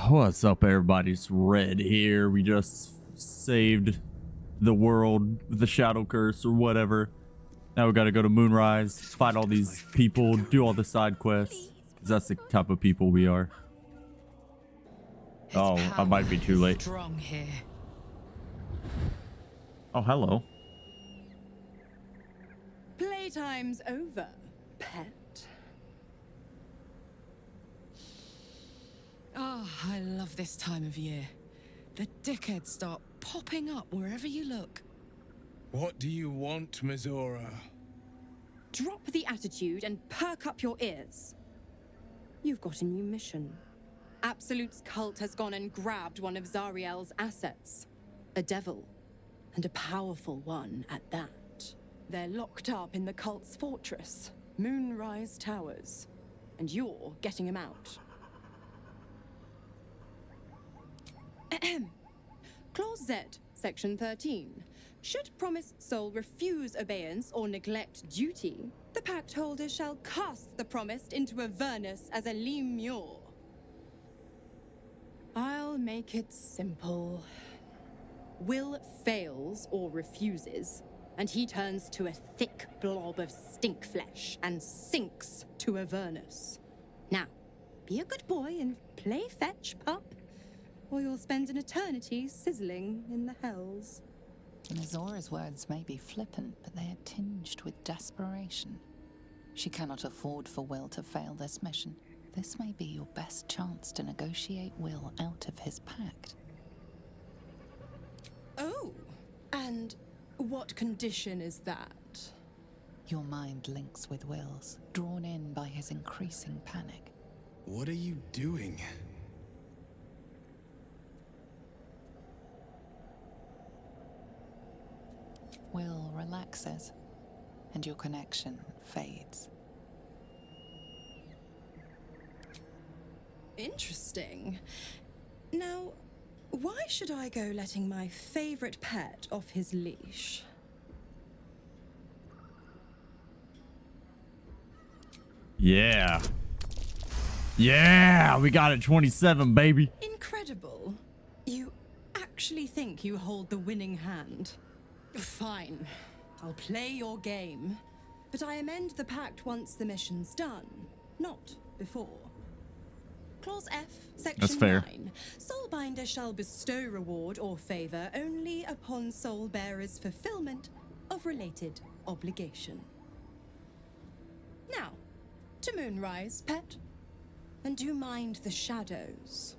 What's up, everybody? It's Red here. We just saved the world with the Shadow Curse or whatever. Now we gotta go to Moonrise, fight all these people, do all the side quests. Because that's the type of people we are. Oh, I might be too late. Strong here. Oh, hello. Playtime's over, pet. Oh, I love this time of year. The dickheads start popping up wherever you look. What do you want, Mizora? Drop the attitude and perk up your ears. You've got a new mission. Absolute's cult has gone and grabbed one of Zariel's assets. A devil, and a powerful one at that. They're locked up in the cult's fortress, Moonrise Towers, and you're getting them out. Clause Z, Section 13. Should promised soul refuse obeyance or neglect duty, the pact holder shall cast the promised into Avernus as a lemure. I'll make it simple. Will fails or refuses, and he turns to a thick blob of stink flesh and sinks to Avernus. Now, be a good boy and play fetch, pup, or you'll spend an eternity sizzling in the hells. Mizora's words may be flippant, but they are tinged with desperation. She cannot afford for Will to fail this mission. This may be your best chance to negotiate Will out of his pact. Oh, and what condition is that? Your mind links with Will's, drawn in by his increasing panic. What are you doing? Will relaxes, and your connection fades. Interesting. Now, why should I go letting my favorite pet off his leash? Yeah. Yeah, we got it 27, baby. Incredible. You actually think you hold the winning hand? Fine. I'll play your game. But I amend the pact once the mission's done, not before. Clause F, Section That's fair. 9. Soulbinder shall bestow reward or favor only upon soul bearer's fulfillment of related obligation. Now, to Moonrise, pet. And do mind the shadows.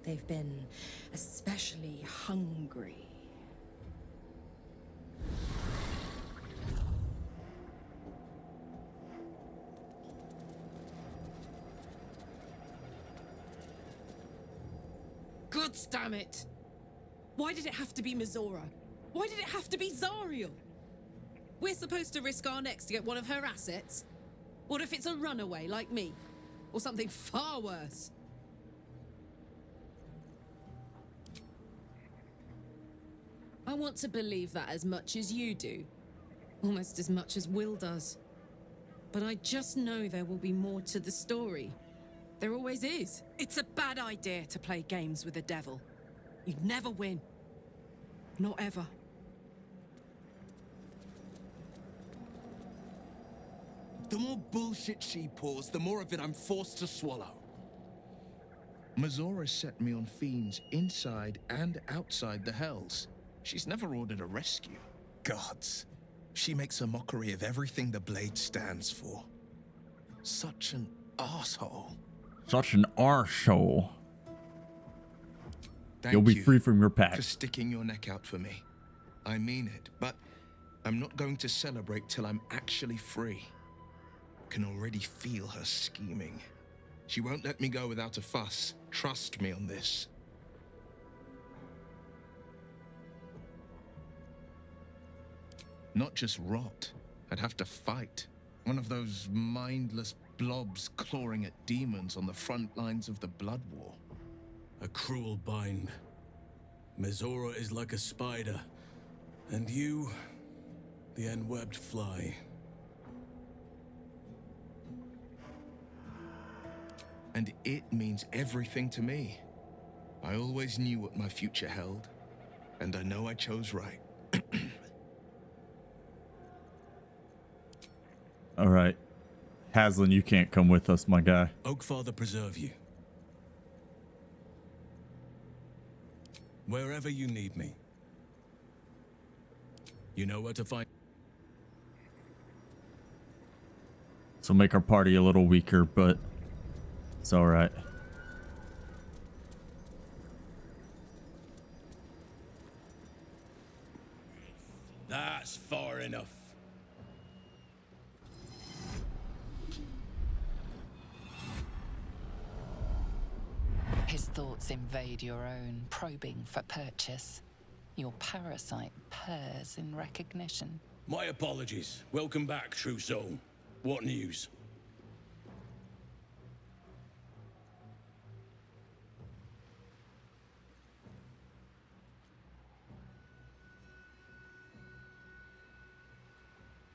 They've been especially hungry. God damn it! Why did it have to be Mizora? Why did it have to be Zariel? We're supposed to risk our necks to get one of her assets? What if it's a runaway like me? Or something far worse? I want to believe that as much as you do. Almost as much as Will does. But I just know there will be more to the story. There always is. It's a bad idea to play games with the devil. You'd never win. Not ever. The more bullshit she pours, the more of it I'm forced to swallow. Mizora set me on fiends inside and outside the hells. She's never ordered a rescue. Gods. She makes a mockery of everything the blade stands for. Such an asshole. Such an arsehole. Thank You'll be you free from your for pact. sticking your neck out for me. I mean it, but I'm not going to celebrate till I'm actually free. Can already feel her scheming. She won't let me go without a fuss. Trust me on this. Not just rot. I'd have to fight. One of those mindless blobs clawing at demons on the front lines of the blood war. A cruel bind. Mizora is like a spider, and you, the unwebbed fly. And it means everything to me. I always knew what my future held, and I know I chose right. All right. Haslin, you can't come with us, my guy. Oakfather preserve you. Wherever you need me. You know where to find. So make our party a little weaker, but it's all right. That's far enough. His thoughts invade your own, probing for purchase. Your parasite purrs in recognition. My apologies. Welcome back, true soul. What news?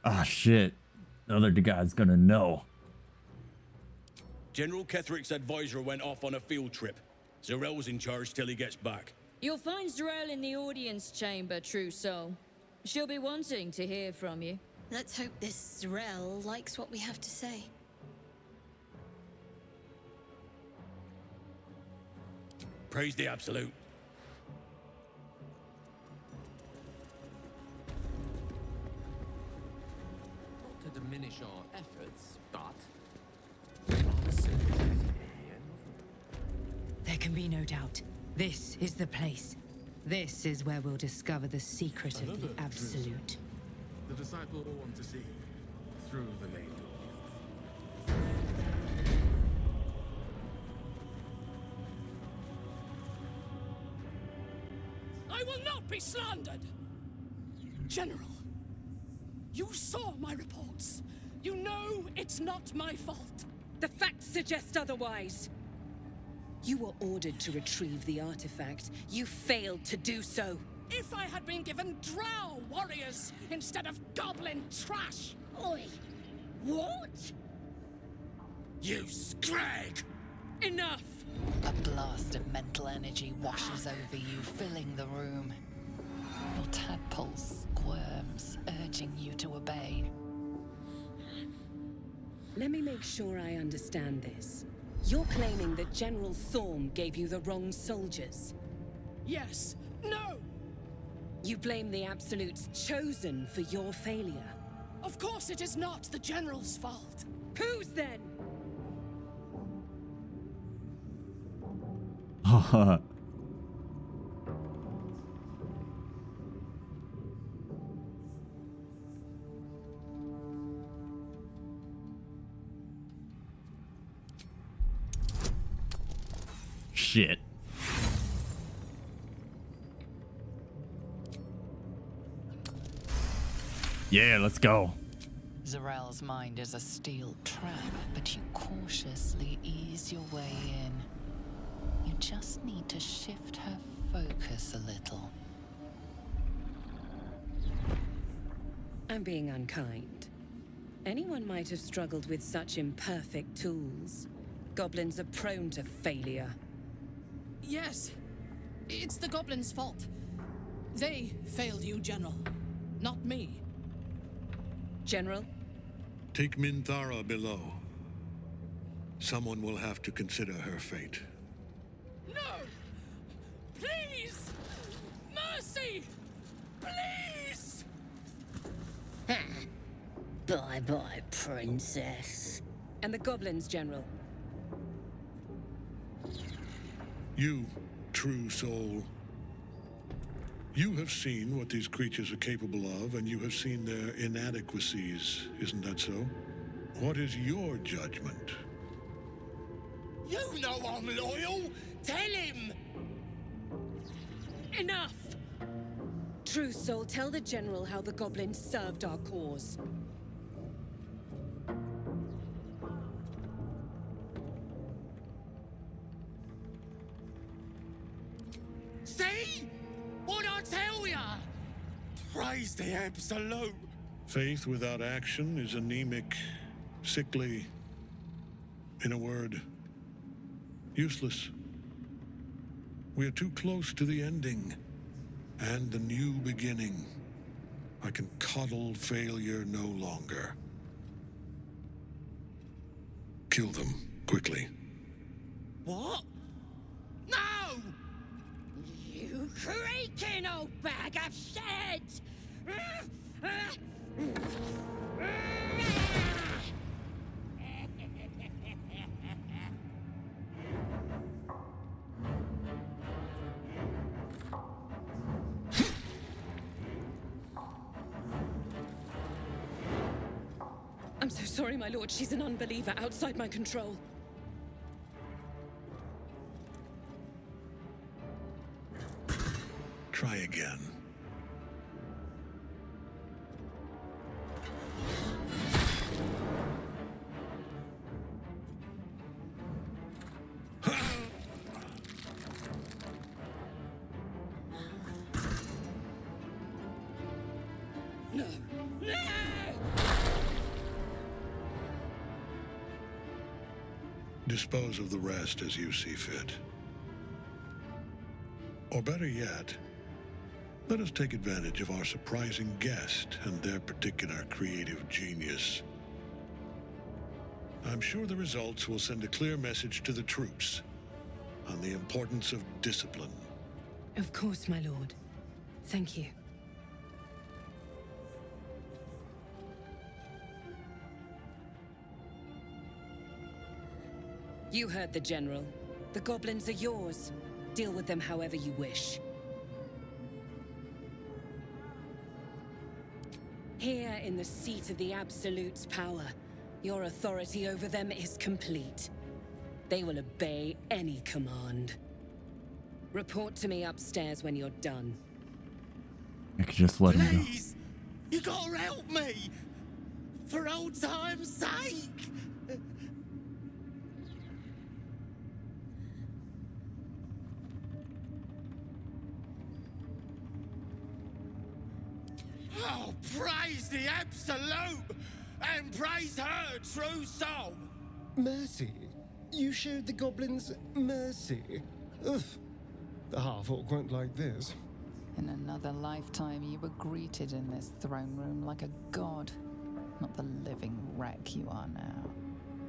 Ah, shit. The other guy's gonna know. General Ketheric's advisor went off on a field trip. Zarel's in charge till he gets back. You'll find Zarel in the audience chamber, true soul. She'll be wanting to hear from you. Let's hope this Zarel likes what we have to say. Praise the Absolute. Not to diminish our efforts, but There can be no doubt. This is the place. This is where we'll discover the secret of the Absolute. the disciple will want to see through the main door. I will not be slandered! General, you saw my reports. You know it's not my fault. The facts suggest otherwise. You were ordered to retrieve the artifact. You failed to do so. If I had been given drow warriors instead of goblin trash! Oi! What? You scrag! Enough! A blast of mental energy washes over you, filling the room. Your tadpole squirms, urging you to obey. Let me make sure I understand this. You're claiming that General Thorm gave you the wrong soldiers. Yes. No! You blame the Absolute's Chosen for your failure. Of course it is not the General's fault. Whose then? Shit. Yeah, let's go. Zarel's mind is a steel trap, but you cautiously ease your way in. You just need to shift her focus a little. I'm being unkind. Anyone might have struggled with such imperfect tools. Goblins are prone to failure. Yes. It's the goblins' fault. They failed you, General. Not me. General? Take Minthara below. Someone will have to consider her fate. No! Please! Mercy! Please! Bye-bye, princess. And the goblins, General? You, true soul. You have seen what these creatures are capable of, and you have seen their inadequacies, isn't that so? What is your judgment? You know I'm loyal! Tell him! Enough! True soul, tell the General how the goblins served our cause. See? What'd I tell ya? Praise the Absolute! Faith without action is anemic, sickly, in a word, useless. We are too close to the ending and the new beginning. I can coddle failure no longer. Kill them, quickly. What? No! You creaking old bag of shit! I'm so sorry, my lord. She's an unbeliever outside my control. Try again. No! No! Dispose of the rest as you see fit. Or better yet, let us take advantage of our surprising guest and their particular creative genius. I'm sure the results will send a clear message to the troops on the importance of discipline. Of course, my lord. Thank you. You heard the General. The goblins are yours. Deal with them however you wish. Here in the seat of the Absolute's power, your authority over them is complete. They will obey any command. Report to me upstairs when you're done. I could just let him go. Please! You gotta help me! For old time's sake! Oh, praise the Absolute! And praise her true soul! Mercy? You showed the goblins mercy? Oof. The half-orc won't like this. In another lifetime, you were greeted in this throne room like a god, not the living wreck you are now.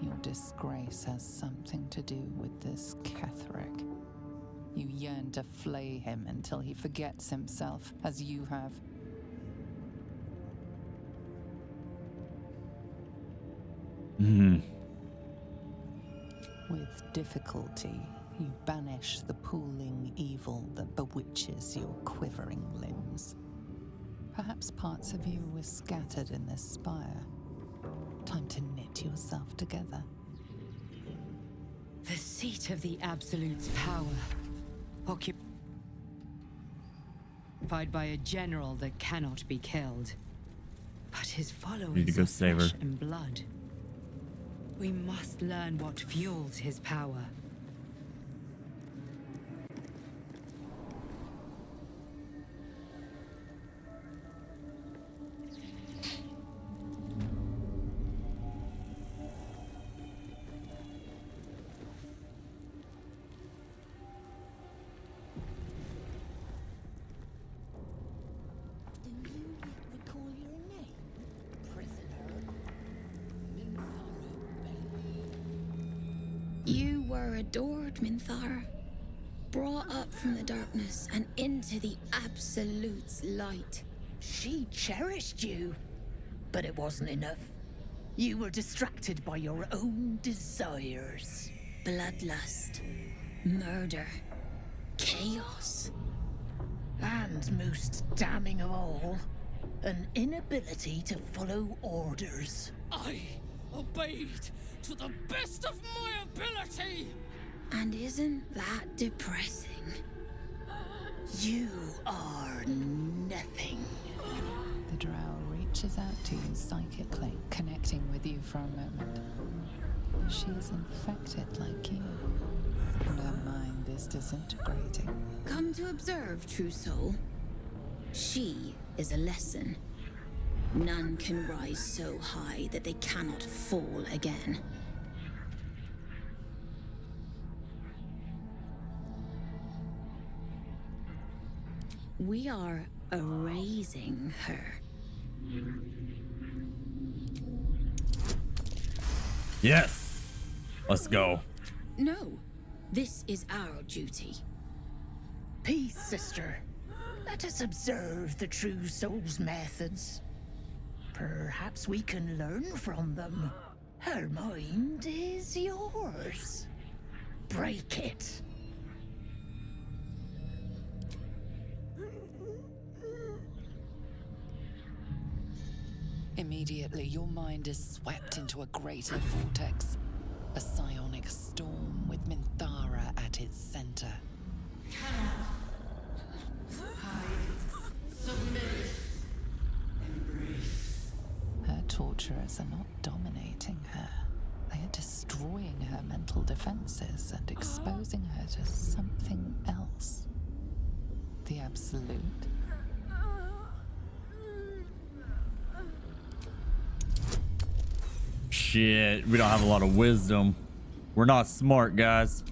Your disgrace has something to do with this Ketheric. You yearn to flay him until he forgets himself, as you have. With difficulty, you banish the pooling evil that bewitches your quivering limbs. Perhaps parts of you were scattered in this spire. Time to knit yourself together. The seat of the Absolute's power, occupied by a general that cannot be killed. But his followers Need to go are save her. flesh and blood. We must learn what fuels his power. Do you recall your name, prisoner? You were adored, Minthara. Brought up from the darkness and into the Absolute's light. She cherished you, but it wasn't enough. You were distracted by your own desires. Bloodlust, murder, chaos. And most damning of all, an inability to follow orders. I obeyed to the best of my ability! And isn't that depressing? You are nothing. The drow reaches out to you psychically, connecting with you for a moment. She is infected like you, and her mind is disintegrating. Come to observe, true soul. She is a lesson. None can rise so high that they cannot fall again. We are erasing her. Yes. Let's go. No, this is our duty. Peace, sister. Let us observe the true soul's methods. Perhaps we can learn from them. Her mind is yours. Break it. Immediately, your mind is swept into a greater vortex, a psionic storm with Minthara at its center. Her torturers are not dominating her. They are destroying her mental defenses and exposing her to something else. The Absolute. Shit, we don't have a lot of wisdom. We're not smart, guys.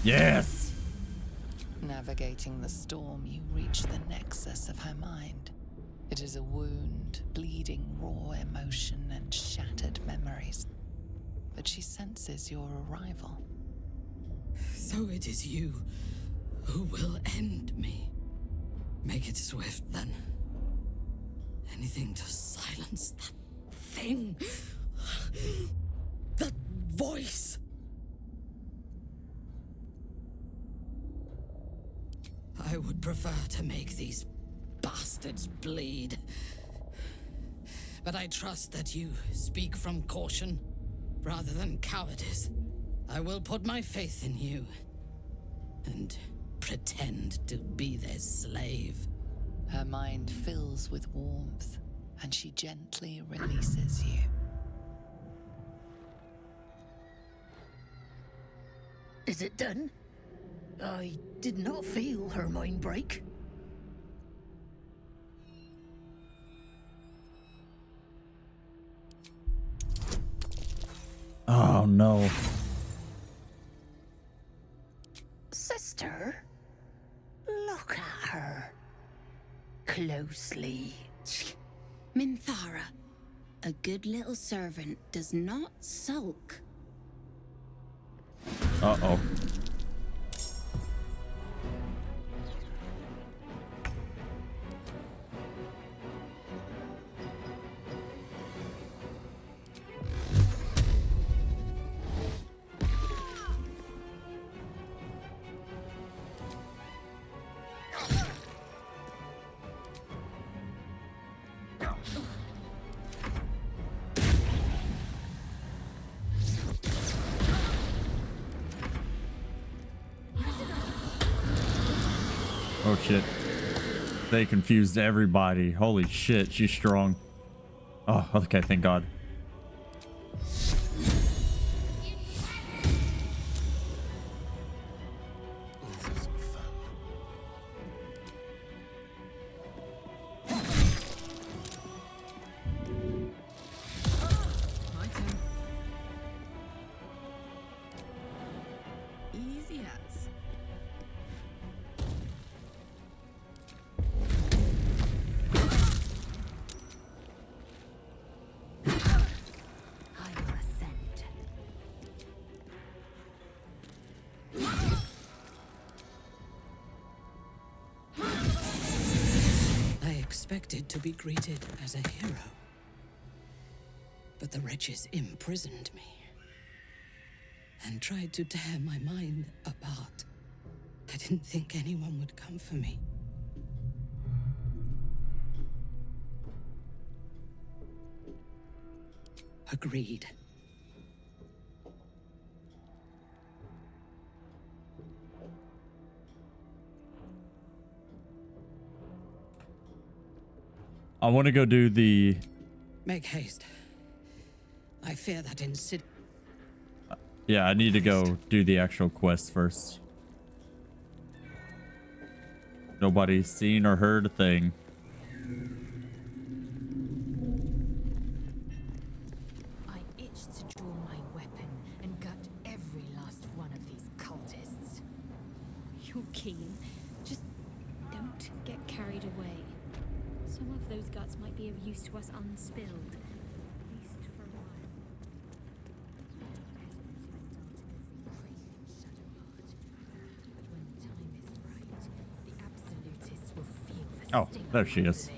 Yes! Navigating the storm, you reach the nexus of her mind. It is a wound, bleeding raw emotion and shattered memories. But she senses your arrival. So it is you who will end me. Make it swift, then. Anything to silence that thing. That voice. I would prefer to make these bastards bleed. But I trust that you speak from caution rather than cowardice. I will put my faith in you and pretend to be their slave. Her mind fills with warmth, and she gently releases you. Is it done? I did not feel her mind break. Oh no. Sister, look at her closely. Minthara, a good little servant does not sulk. Uh-oh. Oh shit. They confused everybody. Holy shit, she's strong. Oh, okay, thank God. Easy as. Expected to be greeted as a hero. But the wretches imprisoned me and tried to tear my mind apart. I didn't think anyone would come for me. Agreed. I want to go do the... Make haste. I fear that Yeah, I need to go do the actual quest first. Nobody's seen or heard a thing. I itched to draw my weapon and gut every last one of these cultists. You're keen. Just not get carried away. Some of those guts might be of use to us unspilled. At least for a while. When the time is right, the absolutists will feel the Oh, there she is.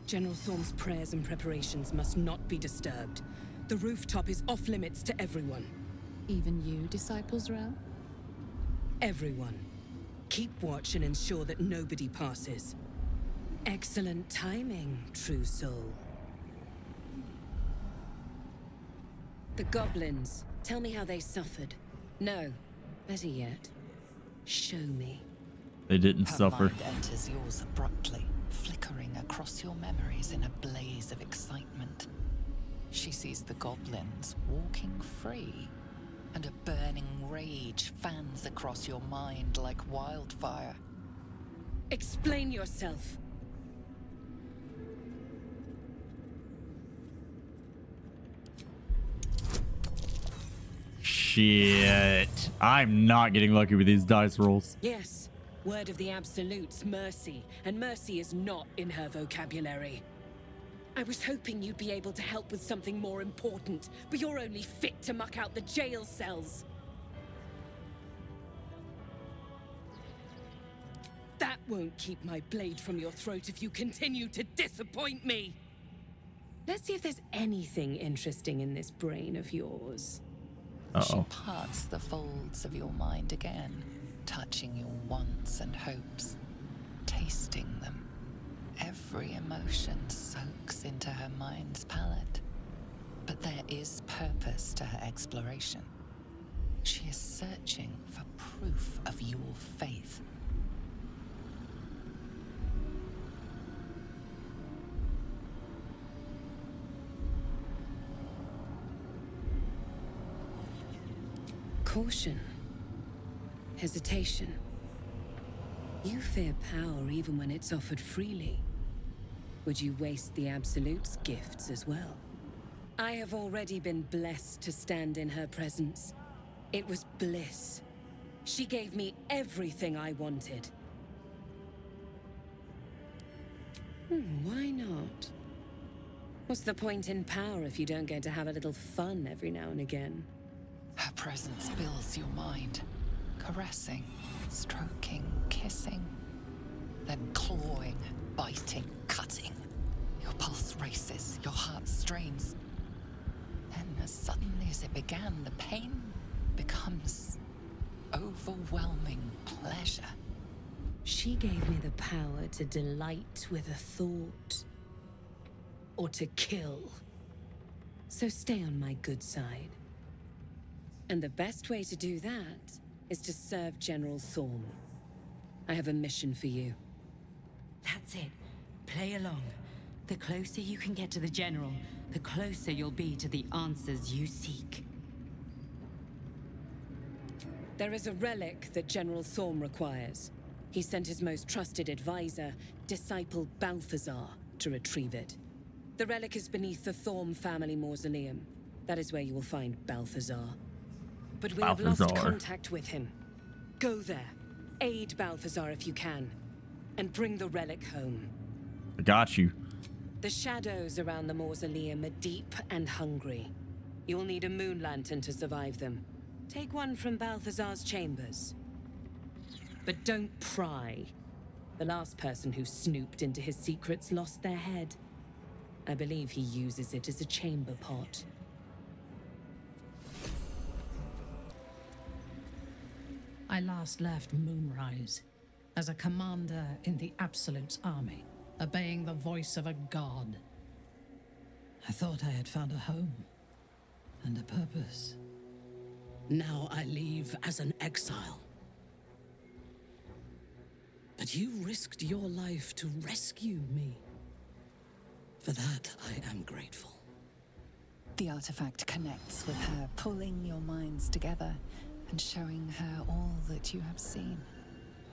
General Thorm's prayers and preparations must not be disturbed. The rooftop is off limits to everyone. Even you, Disciples Realm? Everyone. Keep watch and ensure that nobody passes. Excellent timing, true soul. The goblins. Tell me how they suffered. No, better yet, show me. They didn't Her suffer. mind enters yours abruptly, flickering across your memories in a blaze of excitement. She sees the goblins walking free, and a burning rage fans across your mind like wildfire. Explain yourself. Shit. I'm not getting lucky with these dice rolls. Yes, word of the Absolute's mercy, and mercy is not in her vocabulary. I was hoping you'd be able to help with something more important, but you're only fit to muck out the jail cells. That won't keep my blade from your throat if you continue to disappoint me. Let's see if there's anything interesting in this brain of yours. She parts the folds of your mind again, touching your wants and hopes, tasting them. Every emotion soaks into her mind's palate. But there is purpose to her exploration. She is searching for proof of your faith. Caution. Hesitation. You fear power even when it's offered freely. Would you waste the Absolute's gifts as well? I have already been blessed to stand in her presence. It was bliss. She gave me everything I wanted. Why not? What's the point in power if you don't get to have a little fun every now and again? Her presence fills your mind, caressing, stroking, kissing, then clawing, biting, cutting. Your pulse races, your heart strains. Then, as suddenly as it began, the pain becomes overwhelming pleasure. She gave me the power to delight with a thought, or to kill. So stay on my good side. And the best way to do that is to serve General Thorm. I have a mission for you. That's it. Play along. The closer you can get to the General, the closer you'll be to the answers you seek. There is a relic that General Thorm requires. He sent his most trusted advisor, Disciple Balthazar, to retrieve it. The relic is beneath the Thorm family mausoleum. That is where you will find Balthazar. But we have lost contact with him. Go there, aid Balthazar if you can, and bring the relic home. I got you. The shadows around the mausoleum are deep and hungry. You'll need a moon lantern to survive them. Take one from Balthazar's chambers. But don't pry. The last person who snooped into his secrets lost their head. I believe he uses it as a chamber pot. I last left Moonrise as a commander in the Absolute's army, obeying the voice of a god. I thought I had found a home and a purpose. Now I leave as an exile. But you risked your life to rescue me. For that, I am grateful. The artifact connects with her, pulling your minds together and showing her all that you have seen.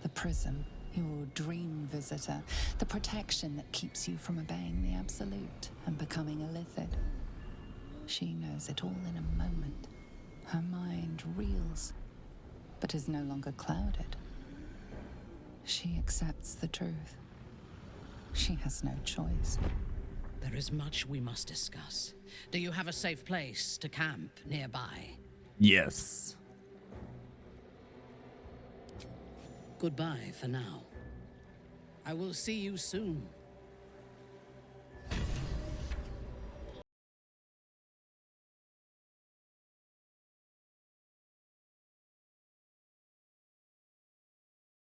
The prism, your dream visitor, the protection that keeps you from obeying the Absolute and becoming a Lithid. She knows it all in a moment. Her mind reels, but is no longer clouded. She accepts the truth. She has no choice. There is much we must discuss. Do you have a safe place to camp nearby? Yes. Goodbye for now. I will see you soon.